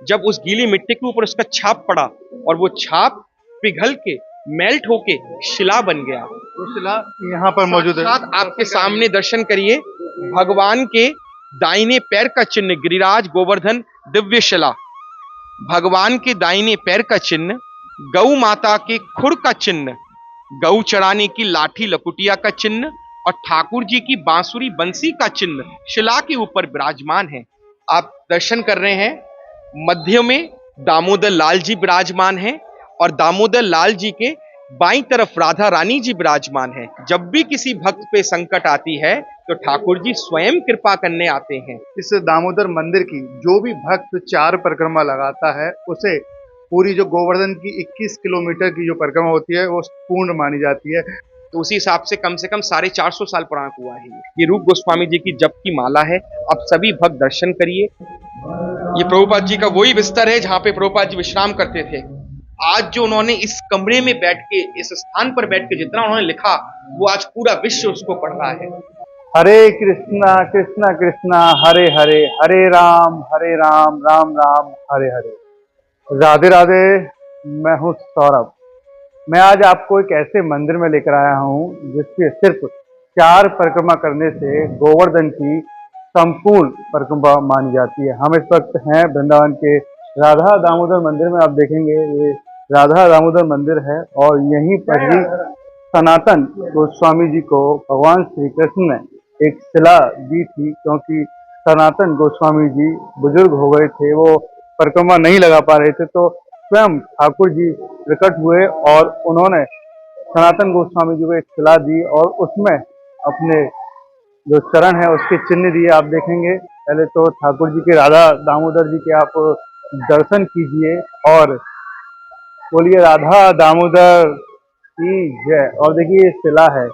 जब उस गीली मिट्टी के ऊपर उसका छाप पड़ा और वो छाप पिघल के मेल्ट होके शिला बन गया। तो शिला यहाँ पर मौजूद है। साथ आपके सामने दर्शन करिए, भगवान के दाहिने पैर का चिन्ह गिरिराज गोवर्धन दिव्य शिला, भगवान के दाहिने पैर का चिन्ह, गौ माता के खुर का चिन्ह, गौ चराने की लाठी लकुटिया का चिन्ह और ठाकुर जी की बांसुरी बंसी का चिन्ह शिला के ऊपर विराजमान है। आप दर्शन कर रहे हैं, मध्य में दामोदर लाल जी विराजमान हैं और दामोदर लाल जी के बाईं तरफ राधा रानी जी विराजमान हैं। जब भी किसी भक्त पे संकट आती है तो ठाकुर जी स्वयं कृपा करने आते हैं। इस दामोदर मंदिर की जो भी भक्त 4 परिक्रमा लगाता है उसे पूरी जो गोवर्धन की 21 किलोमीटर की जो परिक्रमा होती है वो पूर्ण मानी जाती है। तो उसी हिसाब से कम 450 साल पुराना कुआं है ये रूप गोस्वामी जी की जप की माला है। आप सभी भक्त दर्शन करिए। ये प्रभुपाद जी का वही बिस्तर है जहां पे प्रभुपाद जी विश्राम करते थे। आज जो उन्होंने इस कमरे में बैठ के, इस स्थान पर बैठ के जितना उन्होंने लिखा, वो आज पूरा विश्व उसको पढ़ रहा है। हरे कृष्णा कृष्णा कृष्णा हरे हरे, हरे राम राम राम हरे हरे। राधे राधे। मैं हूँ सौरभ। मैं आज आपको एक ऐसे मंदिर में लेकर आया हूँ जिसके सिर्फ 4 परिक्रमा करने से गोवर्धन की संपूर्ण परिक्रमा मानी जाती है। हम इस वक्त हैं वृंदावन के राधा दामोदर मंदिर में। आप देखेंगे ये राधा दामोदर मंदिर है और यहीं पर ही सनातन गोस्वामी जी को भगवान श्री कृष्ण ने एक शिला दी थी, क्योंकि सनातन गोस्वामी जी बुजुर्ग हो गए थे, वो परिक्रमा नहीं लगा पा रहे थे, तो स्वयं ठाकुर जी प्रकट हुए और उन्होंने सनातन गोस्वामी जी को एक शिला दी और उसमें अपने जो चरण है उसके चिन्ह दिए। आप देखेंगे पहले तो ठाकुर जी के, राधा दामोदर जी के आप दर्शन कीजिए और बोलिए राधा दामोदर की जय। और देखिए ये शिला है,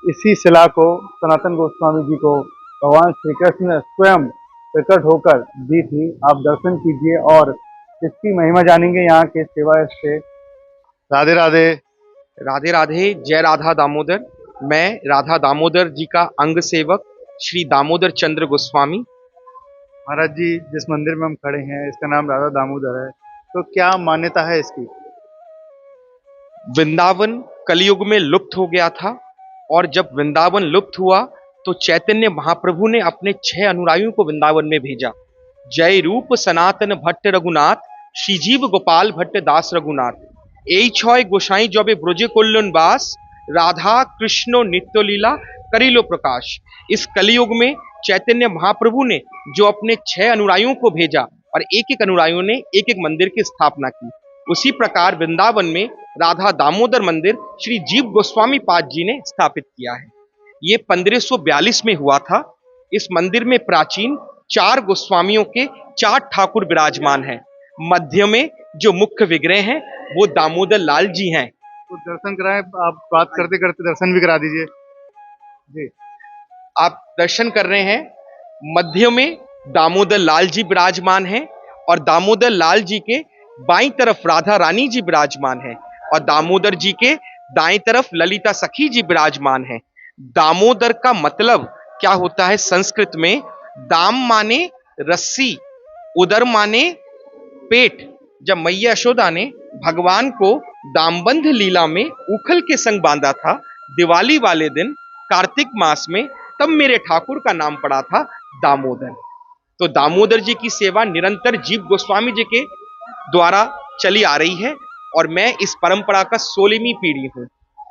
इसी शिला को सनातन गोस्वामी जी को भगवान श्री कृष्ण ने स्वयं प्रकट होकर दी थी। आप दर्शन कीजिए और इसकी महिमा जानेंगे यहाँ के सेवा से। राधे राधे। राधे राधे। जय राधा दामोदर। मैं राधा दामोदर जी का अंग सेवक श्री दामोदर चंद्र गोस्वामी। महाराज जी, जिस मंदिर में हम खड़े हैं इसका नाम राधा दामोदर है, तो क्या मान्यता है इसकी? वृंदावन कलयुग में लुप्त हो गया था और जब वृंदावन लुप्त हुआ तो चैतन्य महाप्रभु ने अपने 6 अनुयायियों को वृंदावन में भेजा। जय रूप सनातन भट्ट रघुनाथ, श्रीजीव गोपाल भट्ट दास रघुनाथ, এই ছয় গোসাই जबे ब्रजे कल्याण बास, राधा कृष्ण नित्य लीला करिलो प्रकाश। इस कलयुग में चैतन्य महाप्रभु ने जो अपने 6 अनुयायियों को भेजा और एक एक अनुयायियों ने एक एक मंदिर की स्थापना की, उसी प्रकार वृंदावन में राधा दामोदर मंदिर श्री जीव गोस्वामी पाद जी ने स्थापित किया है। ये 1542 में हुआ था। इस मंदिर में प्राचीन 4 गोस्वामियों के 4 ठाकुर विराजमान हैं। मध्य में जो मुख्य विग्रह हैं वो दामोदर लाल जी हैं। तो दर्शन कराएं, आप बात करते करते दर्शन भी करा दीजिए जी। आप दर्शन कर रहे हैं, मध्य में दामोदर लाल जी विराजमान हैं और दामोदर लाल जी के बाईं तरफ राधा रानी जी विराजमान हैं और दामोदर जी के दाएं तरफ ललिता सखी जी विराजमान हैं। दामोदर का मतलब क्या होता है संस्कृत में? दाम माने रस्सी, उदर माने पेट। जब मैया यशोदा ने भगवान को दामबंध लीला में उखल के संग बांधा था दिवाली वाले दिन कार्तिक मास में, तब मेरे ठाकुर का नाम पड़ा था दामोदर। तो दामोदर जी की सेवा निरंतर जीव गोस्वामी जी के द्वारा चली आ रही है और मैं इस परंपरा का 16वीं पीढ़ी हूं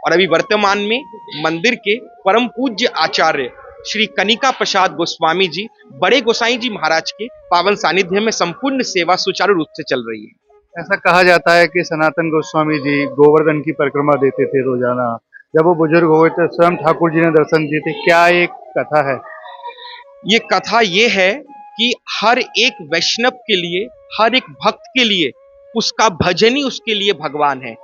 और अभी वर्तमान में मंदिर के परम पूज्य आचार्य श्री कनिका प्रसाद गोस्वामी जी, बड़े गोसाई जी महाराज के पावन सानिध्य में संपूर्ण सेवा सुचारू रूप से चल रही है। ऐसा कहा जाता है कि सनातन गोस्वामी जी गोवर्धन की परिक्रमा देते थे रोजाना। जब वो बुजुर्ग हुए तो स्वयं ठाकुर जी ने दर्शन दिए थे। क्या एक कथा है? ये कथा ये है कि हर एक वैष्णव के लिए, हर एक भक्त के लिए उसका भजन ही उसके लिए भगवान है।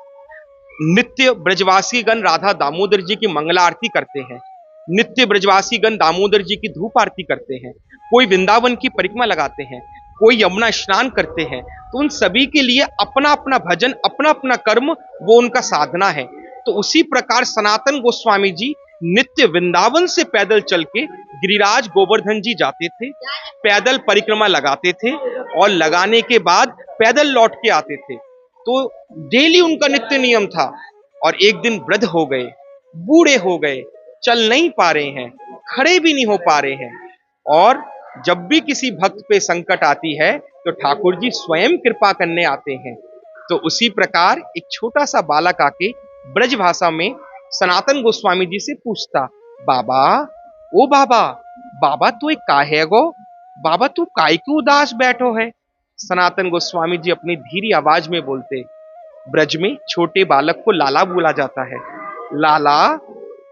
नित्य ब्रजवासी गण राधा दामोदर जी की मंगला आरती करते हैं, नित्य ब्रजवासी गण दामोदर जी की धूप आरती करते हैं, कोई वृंदावन की परिक्रमा लगाते हैं, कोई यमुना स्नान करते हैं। तो उन सभी के लिए अपना अपना भजन, अपना अपना कर्म, वो उनका साधना है। तो उसी प्रकार सनातन गोस्वामी जी नित्य वृंदावन से पैदल चल के गिरिराज गोवर्धन जी जाते थे, पैदल परिक्रमा लगाते थे और लगाने के बाद पैदल लौट के आते थे। तो डेली उनका नित्य नियम था। और एक दिन वृद्ध हो गए, बूढ़े हो गए, चल नहीं पा रहे हैं, खड़े भी नहीं हो पा रहे हैं। और जब भी किसी भक्त पे संकट आती है तो ठाकुर जी स्वयं कृपा करने आते हैं। तो उसी प्रकार एक छोटा सा बालक आके ब्रज भाषा में सनातन गोस्वामी जी से पूछता, बाबा, ओ बाबा, बाबा तू एक काहे गो, बाबा तू काय क्यों उदास बैठो है। सनातन गोस्वामी जी अपनी धीरी आवाज में बोलते, ब्रज में छोटे बालक को लाला बोला जाता है, लाला,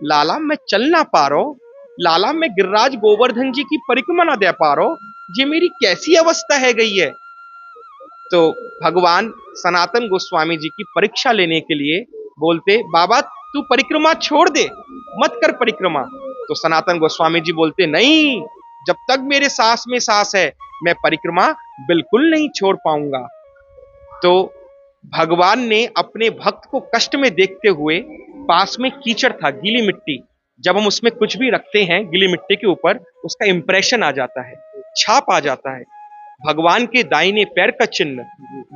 लाला मैं चल ना पा रहा हूं, लाला मैं गिरिराज गोवर्धन जी की परिक्रमा ना दे पा रहा हूं, ये मेरी कैसी अवस्था है गई है। तो भगवान सनातन गोस्वामी जी की परीक्षा लेने के लिए बोलते, बाबा तू परिक्रमा छोड़ दे, मत कर परिक्रमा। तो सनातन गोस्वामी जी बोलते, नहीं, जब तक मेरे सांस में सांस है मैं परिक्रमा बिल्कुल नहीं छोड़ पाऊंगा। तो भगवान ने अपने भक्त को कष्ट में देखते हुए, पास में कीचड़ था, गीली मिट्टी, जब हम उसमें कुछ भी रखते हैं गीली मिट्टी के ऊपर, उसका इंप्रेशन आ जाता है, छाप आ जाता है। भगवान के दाहिने पैर का चिन्ह,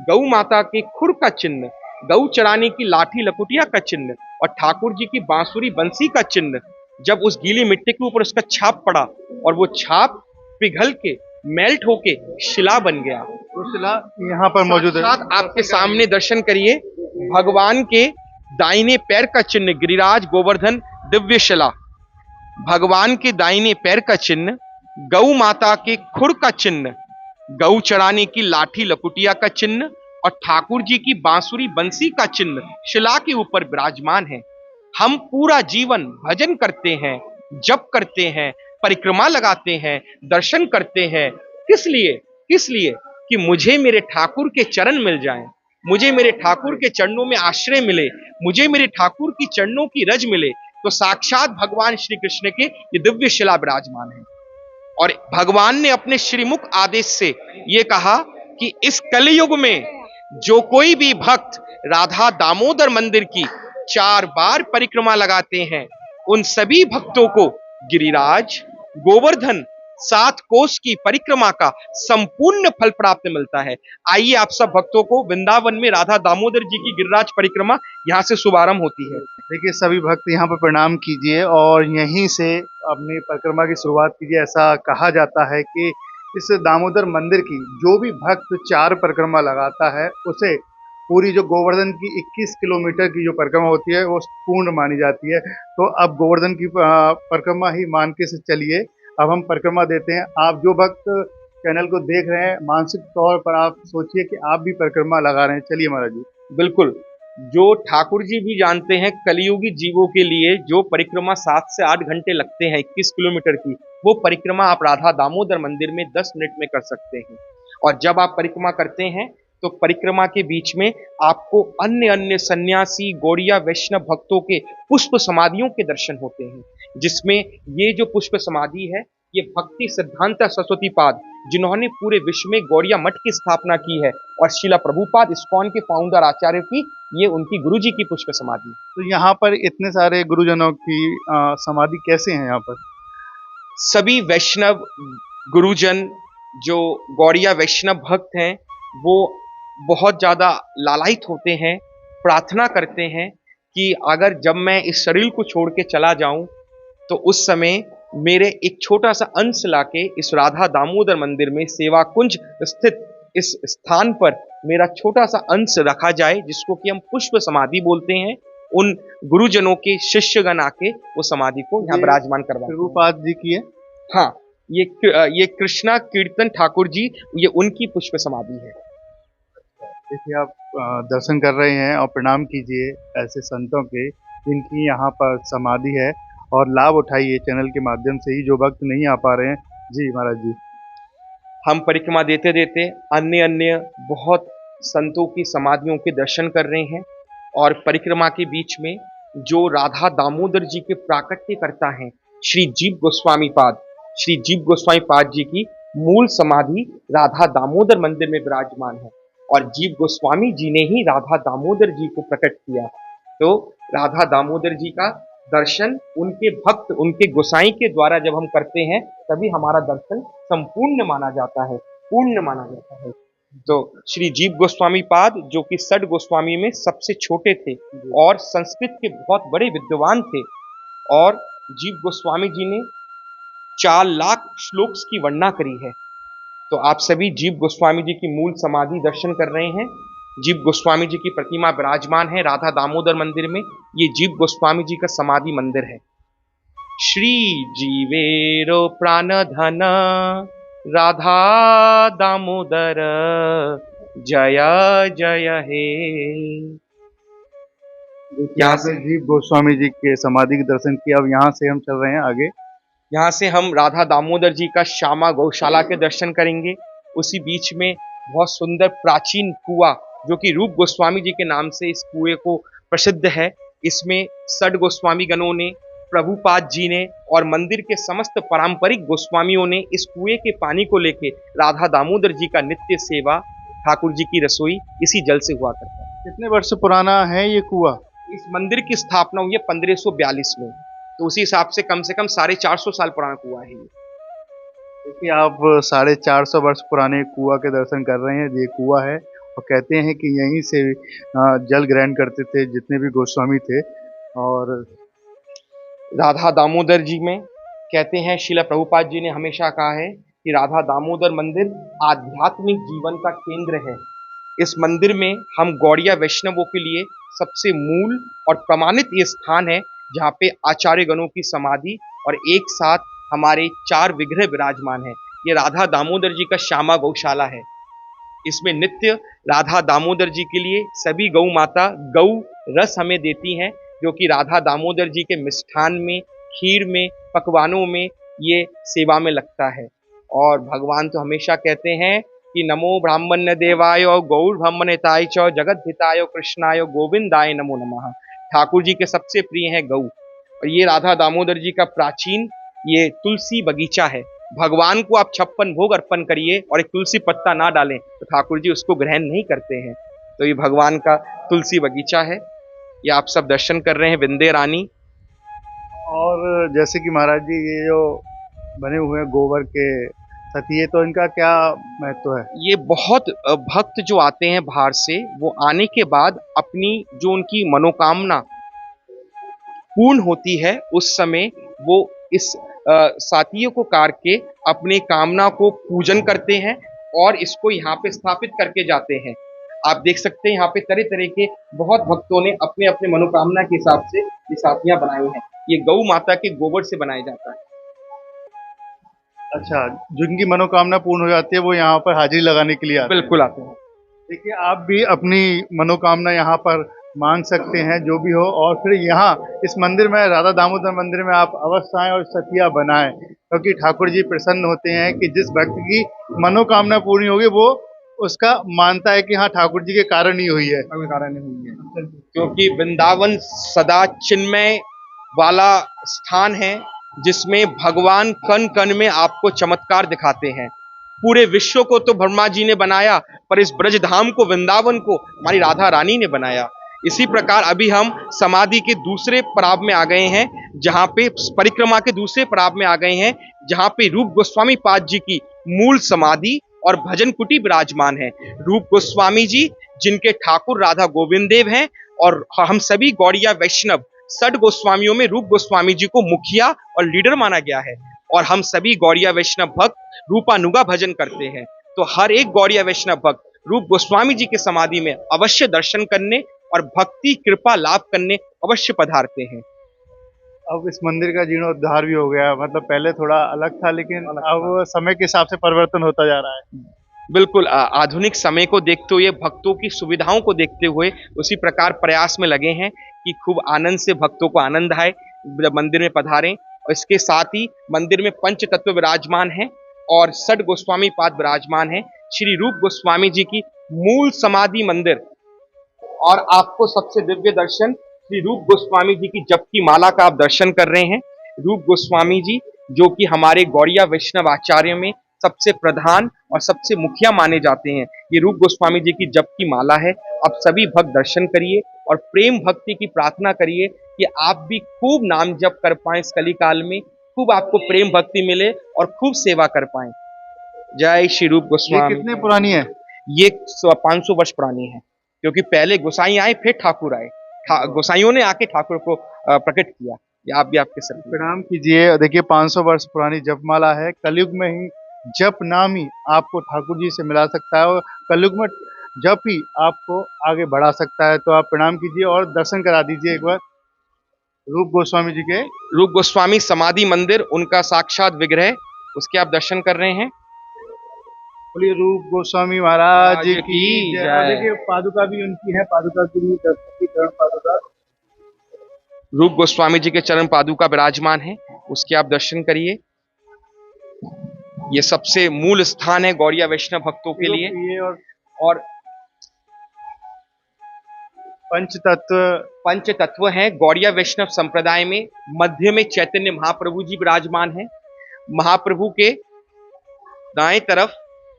गौ माता के खुर का चिन्ह, गौ चराने की लाठी लकुटिया का चिन्ह और ठाकुर जी की बांसुरी बंसी का चिन्ह, जब उस गीली मिट्टी के ऊपर उसका छाप पड़ा और वो छाप पिघल के मेल्ट होके शिला बन गया। तो शिला यहाँ पर मौजूद है, साथ आपके सामने दर्शन करिए, भगवान के दाहिने पैर का चिन्ह गिरिराज गोवर्धन दिव्य शिला, भगवान के दाहिने पैर का चिन्ह, गौ माता के खुर का चिन्ह, गौ चराने की लाठी लकुटिया का चिन्ह और ठाकुर जी की बांसुरी बंसी का चिन्ह शिला के ऊपर विराजमान है। हम पूरा जीवन भजन करते हैं, जप करते हैं, परिक्रमा लगाते हैं, दर्शन करते हैं, किस लिए? किस लिए कि मुझे मेरे ठाकुर के चरण मिल जाएं, मुझे मेरे ठाकुर के चरणों में आश्रय मिले, मुझे मेरे ठाकुर की चरणों की रज मिले। तो साक्षात भगवान श्री कृष्ण के ये दिव्य शिला विराजमान है। और भगवान ने अपने श्रीमुख आदेश से यह कहा कि इस कलयुग में जो कोई भी भक्त राधा दामोदर मंदिर की 4 बार परिक्रमा लगाते हैं, उन सभी भक्तों को गिरिराज गोवर्धन 7 कोस की परिक्रमा का संपूर्ण फल प्राप्त मिलता है। आइए आप सब भक्तों को वृंदावन में राधा दामोदर जी की गिरिराज परिक्रमा यहां से शुभारंभ होती है। देखिए सभी भक्त यहाँ पर प्रणाम कीजिए और यहीं से अपनी परिक्रमा की शुरुआत कीजिए। ऐसा कहा जाता है कि इस दामोदर मंदिर की जो भी भक्त 4 परिक्रमा लगाता है उसे पूरी जो गोवर्धन की 21 किलोमीटर की जो परिक्रमा होती है वो पूर्ण मानी जाती है। तो अब गोवर्धन की परिक्रमा ही मान के से चलिए। अब हम परिक्रमा देते हैं। आप जो भक्त चैनल को देख रहे हैं, मानसिक तौर पर आप सोचिए कि आप भी परिक्रमा लगा रहे हैं। चलिए महाराज जी। बिल्कुल, जो ठाकुर जी भी जानते हैं, कलियुगी जीवों के लिए जो परिक्रमा 7 से 8 घंटे लगते हैं 21 किलोमीटर की, वो परिक्रमा आप राधा दामोदर मंदिर में 10 मिनट में कर सकते हैं। और जब आप परिक्रमा करते हैं तो परिक्रमा के बीच में आपको अन्य अन्य सन्यासी गौड़िया वैष्णव भक्तों के पुष्प समाधियों के दर्शन होते हैं, जिसमें ये जो पुष्प समाधि है ये भक्ति सिद्धांत सरस्वती पाद, जिन्होंने पूरे विश्व में गौड़िया मठ की स्थापना की है, और शिला प्रभुपाद इस्कॉन के फाउंडर आचार्य की, ये उनकी गुरुजी की पुष्प समाधि। तो यहाँ पर इतने सारे गुरुजनों की समाधि कैसे हैं यहाँ पर? सभी वैष्णव गुरुजन जो गौड़िया वैष्णव भक्त हैं वो बहुत ज्यादा लालायित होते हैं, प्रार्थना करते हैं कि अगर जब मैं इस शरीर को छोड़ के चला जाऊं तो उस समय मेरे एक छोटा सा अंश लाके इस राधा दामोदर मंदिर में सेवा कुंज स्थित इस स्थान पर मेरा छोटा सा अंश रखा जाए, जिसको कि हम पुष्प समाधि बोलते हैं। उन गुरुजनों के शिष्यगण आके वो समाधि को यहाँ विराजमान करवाते हैं। प्रभुपाद जी की है? हाँ, ये कृष्णा कीर्तन ठाकुर जी, ये उनकी पुष्प समाधि है। देखिए आप दर्शन कर रहे हैं और प्रणाम कीजिए ऐसे संतों के जिनकी यहाँ पर समाधि है, और लाभ उठाइए चैनल के माध्यम से ही जो भक्त नहीं आ पा रहे हैं। जी महाराज जी। हम परिक्रमा देते देते अन्य अन्य बहुत संतों की समाधियों के दर्शन कर रहे हैं, और परिक्रमा के बीच में जो राधा दामोदर जी के प्राकट्य करता है श्री जीव गोस्वामी पाद जी की मूल समाधि राधा दामोदर मंदिर में विराजमान है, और जीव गोस्वामी जी ने ही राधा दामोदर जी को प्रकट किया। तो राधा दामोदर जी का दर्शन उनके भक्त, उनके गोसाई के द्वारा जब हम करते हैं तभी हमारा दर्शन संपूर्ण माना जाता है, पूर्ण माना जाता है। तो श्री जीव गोस्वामी पाद जो कि षड गोस्वामी में सबसे छोटे थे और संस्कृत के बहुत बड़े विद्वान थे, और जीव गोस्वामी जी ने 4 लाख श्लोक्स की वर्णना करी है। तो आप सभी जीव गोस्वामी जी की मूल समाधि दर्शन कर रहे हैं। जीव गोस्वामी जी की प्रतिमा विराजमान है राधा दामोदर मंदिर में। ये जीव गोस्वामी जी का समाधि मंदिर है। श्री जीवेरो प्राण धन राधा दामोदर जय जय हे। यहाँ से जीव गोस्वामी जी के समाधि के दर्शन किया। अब यहाँ से हम चल रहे हैं आगे। यहाँ से हम राधा दामोदर जी का श्यामा गौशाला के दर्शन करेंगे। उसी बीच में बहुत सुंदर प्राचीन कुआं जो कि रूप गोस्वामी जी के नाम से इस कुएं को प्रसिद्ध है। इसमें षड गोस्वामी गणों ने, प्रभुपाद जी ने और मंदिर के समस्त पारंपरिक गोस्वामियों ने इस कुएं के पानी को लेके राधा दामोदर जी का नित्य सेवा, ठाकुर जी की रसोई इसी जल से हुआ करता है। कितने वर्ष पुराना है ये कुआं? इस मंदिर की स्थापना हुई है 1542 में, तो उसी हिसाब से कम 450 साल पुराना कुआं है ये। देखिए आप 450 वर्ष पुराने कुआं के दर्शन कर रहे हैं। ये कुआं है और कहते हैं कि यहीं से जल ग्रहण करते थे जितने भी गोस्वामी थे। और राधा दामोदर जी में कहते हैं, श्रील प्रभुपाद जी ने हमेशा कहा है कि राधा दामोदर मंदिर आध्यात्मिक जीवन का केंद्र है। इस मंदिर में हम गौड़िया वैष्णवों के लिए सबसे मूल और प्रमाणित ये स्थान है जहाँ पे आचार्य गणों की समाधि और एक साथ हमारे 4 विग्रह विराजमान है। ये राधा दामोदर जी का श्यामा गौशाला है। इसमें नित्य राधा दामोदर जी के लिए सभी गौ माता गौ रस हमें देती हैं, जो कि राधा दामोदर जी के मिष्ठान में, खीर में, पकवानों में ये सेवा में लगता है। और भगवान तो हमेशा कहते हैं कि नमो ब्राह्मण्य देवाय गौर ब्रह्मणिताय च जगत हिताय कृष्णाय गोविंदाय नमो नमः। ठाकुर जी के सबसे प्रिय है गौ। और ये राधा दामोदर जी का प्राचीन ये तुलसी बगीचा है। भगवान को आप 56 भोग अर्पण करिए और एक तुलसी पत्ता ना डालें तो ठाकुर जी उसको ग्रहण नहीं करते हैं। तो ये भगवान का तुलसी बगीचा है। ये आप सब दर्शन कर रहे हैं विंध्य रानी। और जैसे कि महाराज जी ये जो बने हुए हैं गोबर के सतिये, तो इनका क्या महत्व है? ये बहुत भक्त जो आते हैं बाहर से, वो आने के बाद अपनी जो उनकी मनोकामना पूर्ण होती है उस समय वो इस सातियों को काट के अपने कामना को पूजन करते हैं और इसको यहाँ पे स्थापित करके जाते हैं। आप देख सकते हैं यहाँ पे तरह तरह के बहुत भक्तों ने अपने अपने मनोकामना के हिसाब से ये सातियां बनाई हैं। ये गौ माता के गोबर से बनाया जाता है। अच्छा, जिनकी मनोकामना पूर्ण हो जाती है वो यहाँ पर हाजिरी लगाने के लिए आते हैं। बिल्कुल आते हैं। देखिए आप भी अपनी मनोकामना यहाँ पर मांग सकते हैं जो भी हो, और फिर यहाँ इस मंदिर में, राधा दामोदर मंदिर में आप अवश्य आएं और सतिया बनाएं, क्योंकि ठाकुर जी प्रसन्न होते हैं कि जिस भक्त की मनोकामना पूरी होगी वो उसका मानता है कि हाँ ठाकुर जी के कारण ही हुई है। क्योंकि वृंदावन सदा चिन्मय वाला स्थान है जिसमें भगवान कण कण में आपको चमत्कार दिखाते हैं। पूरे विश्व को तो ब्रह्मा जी ने बनाया, पर इस ब्रजधाम को, वृंदावन को हमारी राधा रानी ने बनाया। इसी प्रकार अभी हम समाधि के दूसरे पड़ाव में आ गए हैं, जहां पे परिक्रमा के दूसरे पड़ाव में आ गए हैं, जहां पे रूप गोस्वामी पाद जी की मूल समाधि और भजन कुटी विराजमान है। रूप गोस्वामी जी जिनके ठाकुर राधा गोविंद देव हैं, और हम सभी गौड़िया वैष्णव षड गोस्वामियों में रूप गोस्वामी जी को मुखिया और लीडर माना गया है। और हम सभी गौड़िया वैष्णव भक्त रूपानुगा भजन करते हैं। तो हर एक गौड़िया वैष्णव भक्त रूप गोस्वामी जी के समाधि में अवश्य दर्शन करने और भक्ति कृपा लाभ करने अवश्य पधारते हैं। अब इस मंदिर का जीर्णोद्धार भी हो गया, मतलब पहले थोड़ा अलग था लेकिन अब समय के हिसाब से परिवर्तन होता जा रहा है। बिल्कुल, आधुनिक समय को देखते हुए, भक्तों की सुविधाओं को देखते हुए उसी प्रकार प्रयास में लगे हैं कि खूब आनंद से भक्तों को आनंद आए जब मंदिर में पधारें। और इसके साथ ही मंदिर में पंच तत्व विराजमान हैं और षड गोस्वामी पाद विराजमान हैं। श्री रूप गोस्वामी जी की मूल समाधि मंदिर, और आपको सबसे दिव्य दर्शन श्री रूप गोस्वामी जी की जप की माला का आप दर्शन कर रहे हैं। रूप गोस्वामी जी जो कि हमारे गौड़िया वैष्णव आचार्य में सबसे प्रधान और सबसे मुखिया माने जाते हैं। ये रूप गोस्वामी जी की जप की माला है। आप सभी भक्त दर्शन करिए और प्रेम भक्ति की प्रार्थना करिए कि आप भी खूब नाम जप कर पाएं इस कलिकाल में, खूब आपको प्रेम भक्ति मिले और खूब सेवा कर पाएं। जय श्री रूप ये गोस्वामी। कितने पुरानी है? ये 500 वर्ष पुरानी है, क्योंकि पहले गोसाई आए फिर ठाकुर आए। गोसाइयों ने आके ठाकुर को प्रकट किया। ये आप भी आपके सर प्रणाम कीजिए। देखिए 500 वर्ष पुरानी जपमाला है। कलयुग में ही जप नाम ही आपको ठाकुर जी से मिला सकता है और कलयुग में जप ही आपको आगे बढ़ा सकता है। तो आप प्रणाम कीजिए और दर्शन करा दीजिए एक बार रूप गोस्वामी जी के। रूप गोस्वामी समाधि मंदिर, उनका साक्षात विग्रह, उसके आप दर्शन कर रहे हैं। बोलिए रूप गोस्वामी महाराज महाराज की की जय। जय। और देखिए पादुका भी उनकी है, पादुका की भी दर्शन की चरण पादुका। रूप गोस्वामी जी के चरण पादुका विराजमान है, उसके आप दर्शन करिए। ये सबसे मूल स्थान है गौड़िया वैष्णव भक्तों के लिए। ये और पंच तत्व पंच तत्व हैं गौड़िया वैष्णव संप्रदाय में। मध्य में चैतन्य महाप्रभु जी विराजमान हैं। महाप्रभु के दाएं तरफ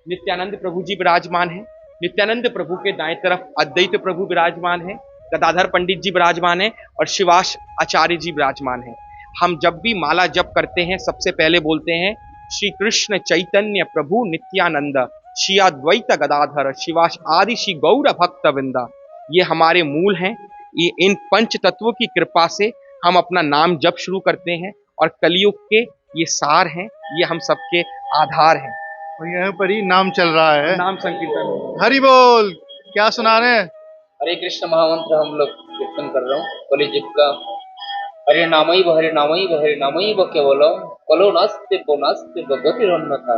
नित्यानंद प्रभु जी विराजमान हैं। नित्यानंद प्रभु के दाएं तरफ अद्वैत प्रभु विराजमान हैं। गदाधर पंडित जी विराजमान हैं और शिवाश आचार्य जी विराजमान हैं। हम जब भी माला जप करते हैं सबसे पहले बोलते हैं श्री कृष्ण चैतन्य प्रभु नित्यानंद श्री अद्वैत गदाधर शिवाश आदि श्री गौर भक्त वृंदा। ये हमारे मूल हैं। ये इन पंच तत्वों की कृपा से हम अपना नाम जप शुरू करते हैं और कलयुग के ये सार हैं, ये हम सबके आधार हैं। और यहाँ पर ही नाम चल रहा है, नाम संकीर्तन। हरि बोल। क्या सुना रहे हैं? हरे कृष्ण महामंत्र हम लोग कीर्तन कर रहे हूँ। कलिजुग का हरे नामैव हरे नामैव हरे नामैव केवलम कलो नास्ति गतिरन्यथा।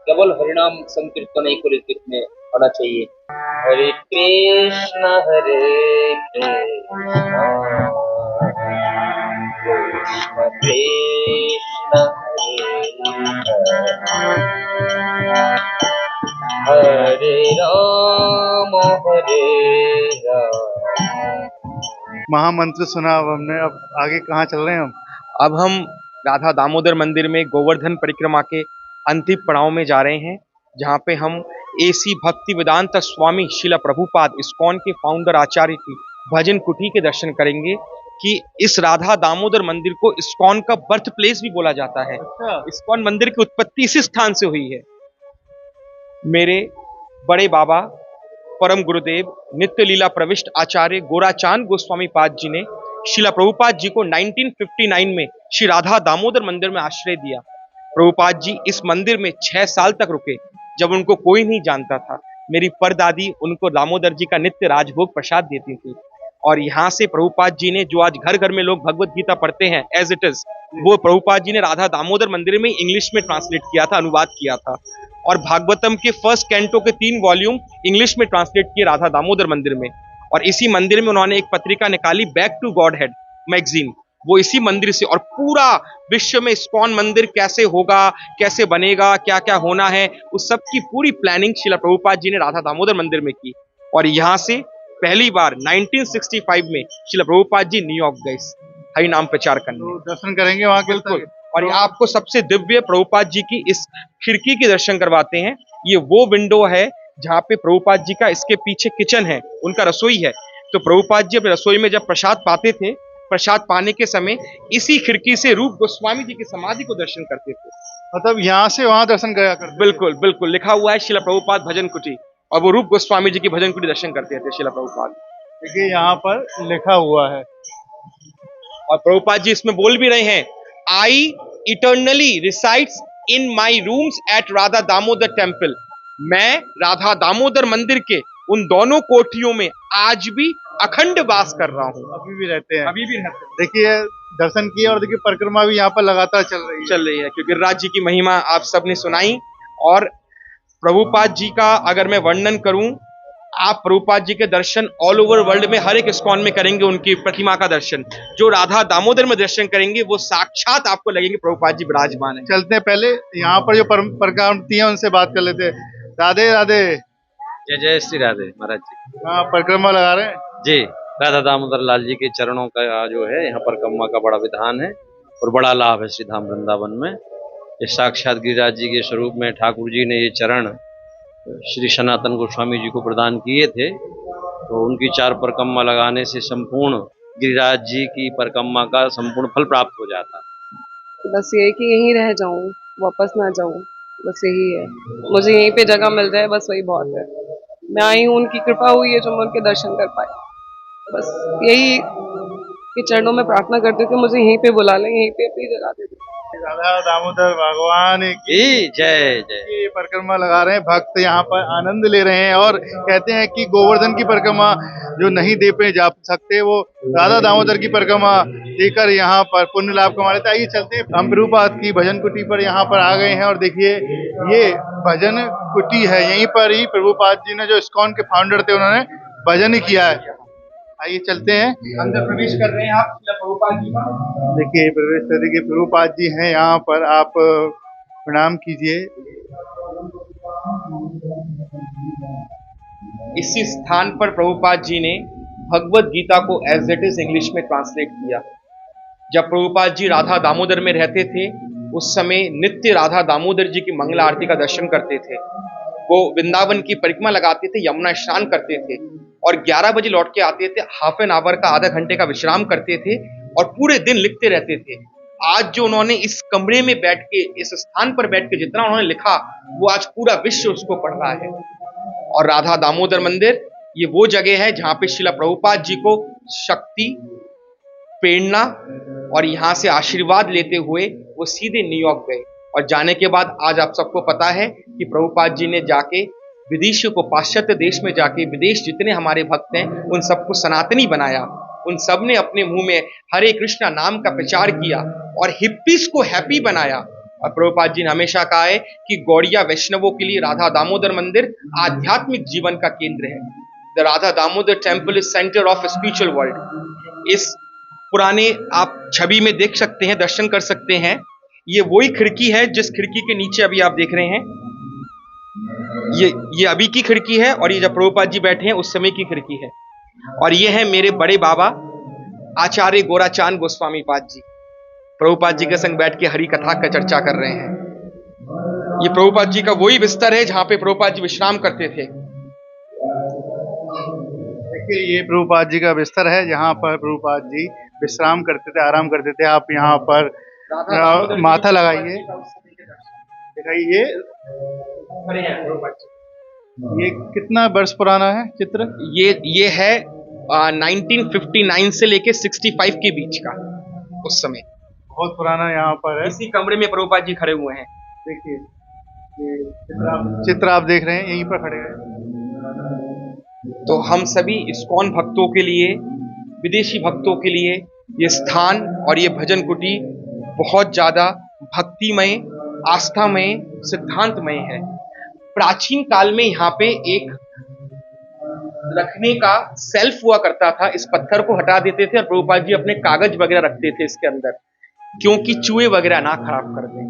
केवल हरिनाम संकीर्तन ही कलिजुग में होना चाहिए। हरे कृष्ण कृष्ण कृष्ण हरे राम हरे राम। महामंत्र सुना अब हमने, अब आगे कहाँ चल रहे हैं हम? अब हम राधा दामोदर मंदिर में गोवर्धन परिक्रमा के अंतिम पड़ाव में जा रहे हैं, जहाँ पे हम एसी भक्ति वेदांत स्वामी शिला प्रभुपाद इस्कॉन के फाउंडर आचार्य की भजन कुटी के दर्शन करेंगे। कि इस राधा दामोदर मंदिर को इस्कॉन का बर्थ प्लेस भी बोला जाता है। इस्कॉन मंदिर की उत्पत्ति इसी स्थान से हुई है। मेरे बड़े बाबा परम गुरुदेव नित्य लीला प्रविष्ट आचार्य गोराचांद गोस्वामी पाद जी ने शिला प्रभुपाद जी को 1959 में श्री राधा दामोदर मंदिर में आश्रय दिया। प्रभुपाद जी इस मंदिर में 6 साल तक रुके, जब उनको कोई नहीं जानता था। मेरी परदादी उनको दामोदर जी का नित्य राजभोग प्रसाद देती थी। और यहाँ से प्रभुपाद जी ने, जो आज घर घर में लोग भगवत गीता पढ़ते हैं एज इट इज, वो प्रभुपाद जी ने राधा दामोदर मंदिर में इंग्लिश में ट्रांसलेट किया था, अनुवाद किया था। और भागवतम के फर्स्ट कैंटो के 3 वॉल्यूम इंग्लिश में ट्रांसलेट किए राधा दामोदर मंदिर में। और इसी मंदिर में उन्होंने एक पत्रिका निकाली, back to Godhead magazine, वो इसी मंदिर से। और पूरा विश्व में इस्कॉन मंदिर कैसे होगा, कैसे बनेगा, क्या क्या होना है, उस सब की पूरी प्लानिंग शिला प्रभुपाद जी ने राधा दामोदर मंदिर में की। और यहाँ से पहली बार 1965 में शिला प्रभुपाद जी न्यूयॉर्क गए हरि नाम प्रचार करने। तो दर्शन करेंगे वहाँ के। बिल्कुल। और ये आपको सबसे दिव्य प्रभुपाद जी की इस खिड़की के दर्शन करवाते हैं। ये वो विंडो है जहाँ पे प्रभुपाद जी का, इसके पीछे किचन है, उनका रसोई है। तो प्रभुपाद जी अपने रसोई में जब प्रसाद पाते थे, प्रसाद पाने के समय इसी खिड़की से रूप गोस्वामी जी की समाधि को दर्शन करते थे। मतलब यहाँ से वहाँ दर्शन करा करते? बिल्कुल बिल्कुल, लिखा हुआ है शिला प्रभुपाद भजन कुटी, और वो रूप गोस्वामी जी की भजन कुटी दर्शन करते थे शिला प्रभुपाद। देखिए यहाँ पर लिखा हुआ है। और प्रभुपाद जी इसमें बोल भी रहे हैं, I eternally resides in my rooms at Radha Damodar temple. मैं राधा दामोदर मंदिर के उन दोनों कोठरियों में आज भी अखंड वास कर रहा हूँ। अभी भी रहते हैं? अभी भी रहते हैं। देखिए दर्शन किए और देखिए परिक्रमा भी यहाँ पर लगातार चल रही है। क्योंकि गिरिराज जी की महिमा आप सबने सुनाई। और प्रभुपाद जी का अगर मैं वर्णन करूं, आप प्रभुपाद जी के दर्शन ऑल ओवर वर्ल्ड में हर एक इस्कॉन में करेंगे। उनकी प्रतिमा का दर्शन जो राधा दामोदर में दर्शन करेंगे, वो साक्षात आपको लगेंगे प्रभुपाद जी विराजमान है। चलते हैं, पहले यहाँ पर जो परिक्रांति है उनसे बात कर लेते हैं। राधे राधे। जय जय श्री राधे महाराज जी। हाँ, परिक्रमा लगा रहे हैं जी, राधा दामोदर लाल जी के चरणों का जो है यहाँ परिक्रमा का बड़ा विधान है और बड़ा लाभ है श्री धाम वृंदावन में। ये साक्षात गिरिराज जी के स्वरूप में ठाकुर जी ने ये चरण श्री सनातन गोस्वामी जी को प्रदान किए थे। तो उनकी 4 परिक्रमा लगाने से संपूर्ण गिरिराज जी की परिक्रमा का संपूर्ण फल प्राप्त हो जाता है। बस ये है कि यहीं रह जाऊं, वापस ना जाऊं, बस यही है। मुझे यहीं पे जगह मिल जाए, बस वही बहुत है। मैं आई हूँ, उनकी कृपा हुई है जो मैं उनके दर्शन कर पाई। बस यही के चरणों में प्रार्थना करते थे, मुझे यहीं पे बुला लें, यहीं पे अपनी जगह दे दें। राधा दामोदर भगवान की जय जय। ये परिक्रमा लगा रहे हैं भक्त, यहाँ पर आनंद ले रहे हैं और कहते हैं कि गोवर्धन की परिक्रमा जो नहीं दे पे जा सकते वो राधा दामोदर की परिक्रमा देकर यहाँ पर पुण्य लाभ कमा लेते हैं। आइए चलते हैं, हम प्रभुपाद की भजन कुटी पर यहाँ पर आ गए हैं और देखिए ये भजन कुटी है, यहीं पर ही प्रभुपाद जी ने जो इस्कॉन के फाउंडर थे उन्होंने भजन ही किया है। आइए चलते हैं, अंदर प्रवेश कर रहे हैं आप श्रील प्रभुपाद जी का। देखिए प्रवेश कर देखिए प्रभुपाद जी हैं यहाँ पर, आप प्रणाम कीजिए। इसी स्थान पर प्रभुपाद जी ने भगवत गीता को एज इट इज इंग्लिश में ट्रांसलेट किया। जब प्रभुपाद जी राधा दामोदर में रहते थे उस समय नित्य राधा दामोदर जी की मंगला आरती का दर्शन करते थे। वो वृंदावन की परिक्रमा लगाते थे, यमुना स्नान करते थे और 11 बजे लौट के आते थे। हाफ एन आवर का, आधा घंटे का विश्राम करते थे और पूरे दिन लिखते रहते थे। आज जो उन्होंने इस कमरे में बैठ के, इस स्थान पर बैठ के जितना उन्होंने लिखा वो आज पूरा विश्व उसको पढ़ रहा है। और राधा दामोदर मंदिर ये वो जगह है जहां पे श्रील प्रभुपाद जी को शक्ति, प्रेरणा और यहाँ से आशीर्वाद लेते हुए वो सीधे न्यूयॉर्क गए। और जाने के बाद आज आप सबको पता है कि प्रभुपाद जी ने जाके विदेशियों को, पाश्चात्य देश में जाके, विदेश जितने हमारे भक्त हैं उन सबको सनातनी बनाया। उन सब ने अपने मुंह में हरे कृष्णा नाम का प्रचार किया और हिप्पीज को हैप्पी बनाया। और प्रभुपाद जी ने हमेशा कहा है कि गौड़िया वैष्णवों के लिए राधा दामोदर मंदिर आध्यात्मिक जीवन का केंद्र है। The Radha Damodar temple is centre of spiritual world. इस पुराने आप छवि में देख सकते हैं, दर्शन कर सकते हैं। ये वही खिड़की है जिस खिड़की के नीचे अभी आप देख रहे हैं, ये अभी की खिड़की है और ये जब प्रभुपाद जी बैठे हैं उस समय की खिड़की है। और ये है मेरे बड़े बाबा आचार्य गोराचांद गोस्वामी पाद जी, प्रभुपाद जी के संग बैठ के हरि कथा का चर्चा कर रहे हैं। ये प्रभुपाद जी का वही बिस्तर है जहां पे प्रभुपाद जी विश्राम करते थे। देखिए ये प्रभुपाद जी का बिस्तर है जहाँ पर प्रभुपाद जी विश्राम करते थे, आराम करते थे। आप यहाँ पर माथा लगाइए, दिखाइए। ये कितना वर्ष पुराना है चित्र? ये है 1959 से लेके 65 के बीच का, उस समय बहुत पुराना यहाँ पर है। इसी कमरे में प्रभुपाद जी खड़े हुए हैं। देखिए ये चित्र आप देख रहे हैं, यहीं पर खड़े हैं। तो हम सभी इस्कॉन भक्तों के लिए, विदेशी भक्तों के लिए ये स्थान और ये भजन कुटी बहुत ज्यादा भक्तिमय, आस्थामय, सिद्धांतमय है। प्राचीन काल में यहाँ पे एक रखने का सेल्फ हुआ करता था। इस पत्थर को हटा देते थे और प्रभुपाद जी अपने कागज वगैरह रखते थे इसके अंदर, क्योंकि चूहे वगैरह ना खराब कर दें।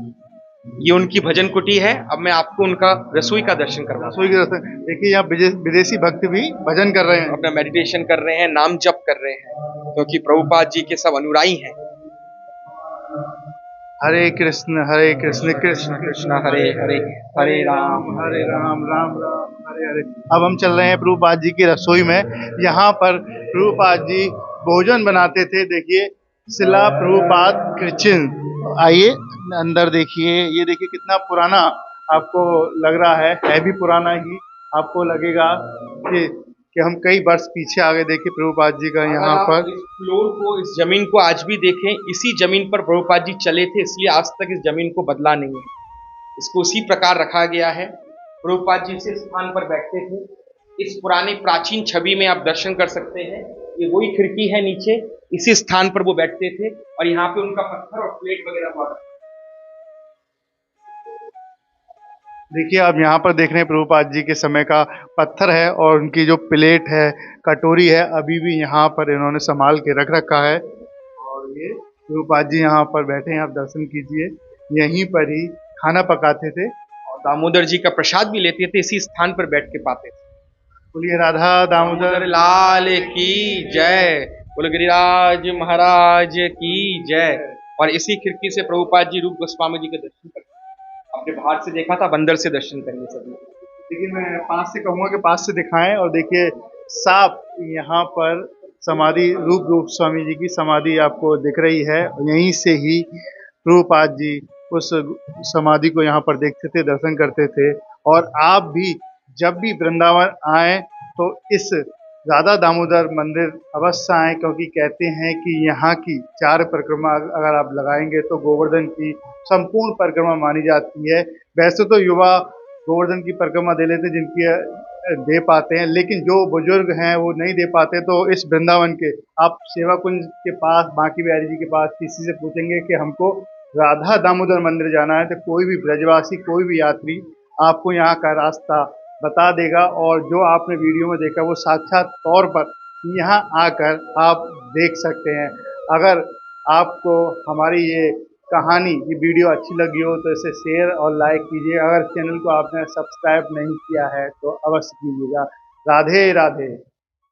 ये उनकी भजन कुटी है। अब मैं आपको उनका रसोई का दर्शन करवा, रसोई के दर्शन देखिए। यहाँ विदेशी भक्त भी भजन कर रहे हैं, अपना मेडिटेशन कर रहे हैं, नाम जप कर रहे हैं, क्योंकि प्रभुपाद जी के सब अनुयायी हैं। हरे कृष्ण कृष्ण कृष्ण हरे हरे, हरे राम राम राम हरे हरे। अब हम चल रहे हैं प्रभुपाद जी की रसोई में। यहाँ पर प्रभुपाद जी भोजन बनाते थे। देखिए शिला प्रभुपाद किचन, आइए अंदर देखिए। ये देखिए कितना पुराना आपको लग रहा है भी पुराना ही आपको लगेगा कि हम कई वर्ष पीछे आ गए। देखिए प्रभुपाद जी का यहाँ पर इस फ्लोर को, इस जमीन को आज भी देखें, इसी जमीन पर प्रभुपाद जी चले थे, इसलिए आज तक इस जमीन को बदला नहीं है। इसको उसी प्रकार रखा गया है। प्रभुपाद जी इस स्थान पर बैठते थे। इस पुराने प्राचीन छवि में आप दर्शन कर सकते हैं। ये वही खिड़की है नीचे, इसी स्थान पर वो बैठते थे और यहाँ पे उनका पत्थर और प्लेट वगैरह हुआ। देखिए आप यहाँ पर देख रहे हैं प्रभुपाद जी के समय का पत्थर है और उनकी जो प्लेट है, कटोरी है, अभी भी यहाँ पर इन्होंने संभाल के रख रखा है। और ये प्रभुपाद जी यहाँ पर बैठे हैं, आप दर्शन कीजिए। यहीं पर ही खाना पकाते थे और दामोदर जी का प्रसाद भी लेते थे, इसी स्थान पर बैठ के पाते थे। बोलिए राधा दामोदर लाल की जय, बोलो गिरिराज महाराज की जय। और इसी खिड़की से प्रभुपाद जी रूप गोस्वामी जी के दर्शन करते। आपने बाहर से देखा था, अंदर से दर्शन करने सभी। लेकिन मैं पास से कहूँगा कि पास से दिखाएं और देखिए साफ यहाँ पर समाधि रूप स्वामी जी की समाधि आपको दिख रही है। यहीं से ही रूपपाद जी उस समाधि को यहाँ पर देखते थे, दर्शन करते थे। और आप भी जब भी वृंदावन आए तो इस राधा दामोदर मंदिर अवश्य आए, क्योंकि कहते हैं कि यहाँ की 4 परिक्रमा अगर आप लगाएंगे तो गोवर्धन की संपूर्ण परिक्रमा मानी जाती है। वैसे तो युवा गोवर्धन की परिक्रमा दे लेते जिनकी दे पाते हैं, लेकिन जो बुजुर्ग हैं वो नहीं दे पाते, तो इस वृंदावन के आप सेवा कुंज के पास बांकी बिहारी जी के पास किसी से पूछेंगे कि हमको राधा दामोदर मंदिर जाना है, तो कोई भी ब्रजवासी कोई भी यात्री आपको यहाँ का रास्ता बता देगा। और जो आपने वीडियो में देखा वो साक्षात तौर पर यहाँ आकर आप देख सकते हैं। अगर आपको हमारी ये कहानी, ये वीडियो अच्छी लगी हो तो इसे शेयर और लाइक कीजिए। अगर चैनल को आपने सब्सक्राइब नहीं किया है तो अवश्य कीजिएगा। राधे राधे।